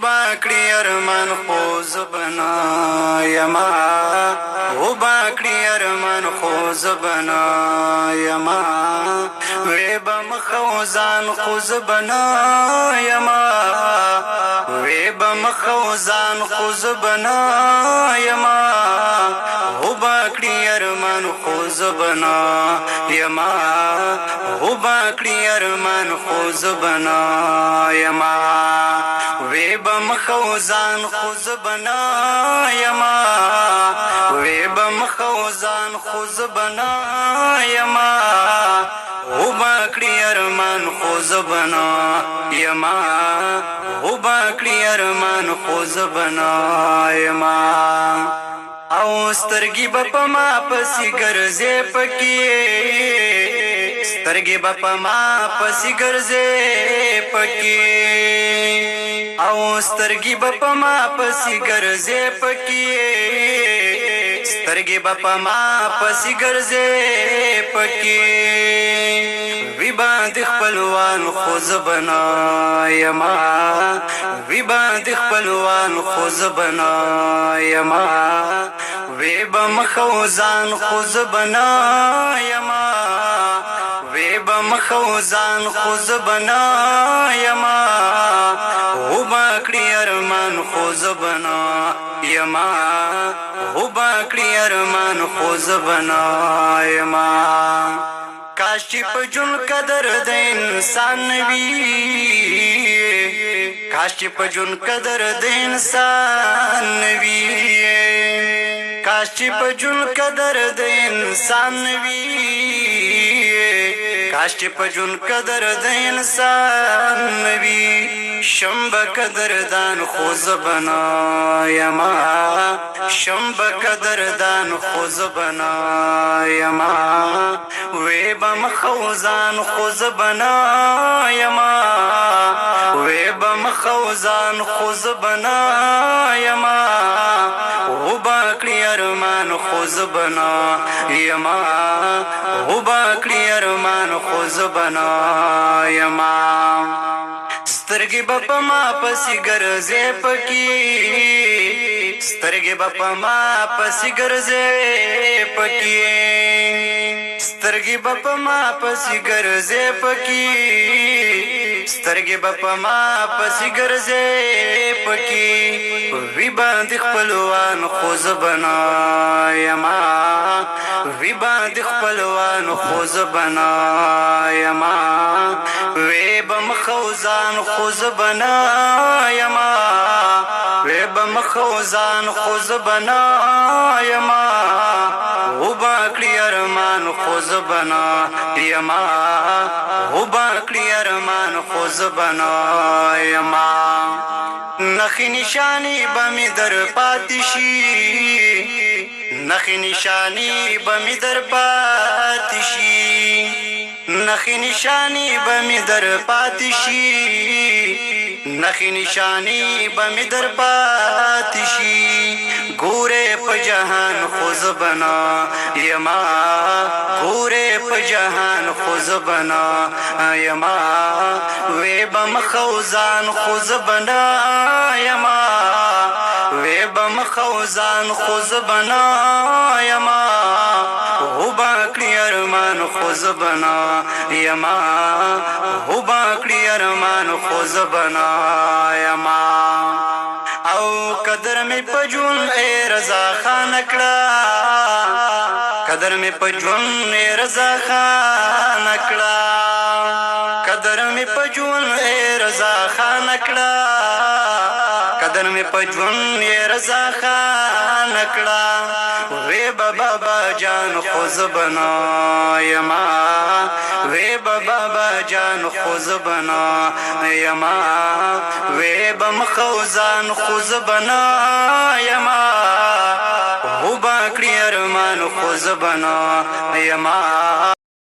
باکړي ارمان خو زبنا یما و باکړي ارمان خو زبنا یما وې بم خوزان خو زبنا یما وې بم خوزان خو زبنا یما و باکړي ارمان خو زبنا یما و باکړي ارمان خو زبنا یما وې بم خوزان خو زبنا یما وې بم خوزان خو زبنا یما و باکړي ارمان خو زبنا یما و باکړي ارمان خو زبنا یما او سترګې په ما پسې ګرځې پکې سترګې په ما پسې ګرځې پکې او سترګې په ما پسې ګرځې پکې سترګې په ما پسې ګرځې پکې وی باندې خپلوان خو زبنا یما وی باندې خپلوان خو زبنا یما وی بم خوزان خو زبنا یما وی بم خوزان خو زبنا یما و باکړي ارمان خو زبنا یما و باکړي ارمان خو زبنا یما کاش چې په جون قدر د انسان وی کاش چې په جون قدر د انسان وی کاش چې په جون قدر د انسان وی کاش چې په جون قدر د انسان وی شمب قدردان خو زبنا یما شمب قدردان خو زبنا یما وې بم خوزان خو زبنا یما وې بم خوزان خو زبنا یما و باکړي ارمان خو زبنا یما و باکړي ارمان خو زبنا یما سترګې په ما پسې ګرځې پکې سترګې په ما پسې ګرځې پکې سترګې په ما پسې ګرځې پکې سترګې په ما پسې ګرځې پکې وی باندې خپلوان خو زبنا یما وی باندې خپلوان خو زبنا یما وې بم خوزان خو زبنا یما وې بم خوزان خو زبنا یما و باکړي ارمان خو زبنا یما و باکړي ارمان خو زبنا یما نخې نشانی به مې در پاتې شي نخې نشانی به مې در پاتې شي نخې نشانی به مې در پاتې شي نخې نشانی به مې در پاتې شي ګورې په جهان خو زبنا یما ګورې په جهان خو زبنا یما وې بم خوزان خو زبنا یما وې بم خوزان خو زبنا یما و باکړي ارمان خو زبنا یما و باکړي ارمان خو زبنا یما او قدر می په جون ای رضا خان کړه قدر می په جون ای رضا خان کړه قدر می په جون ای رضا خان کړه قدر می په جون ای رضا خان کړه وې بابا جان خو زبنا یما وې بابا جان خو زبنا یما وې بم خوزان خو زبنا یما و باکړي ارمان خو زبنا یما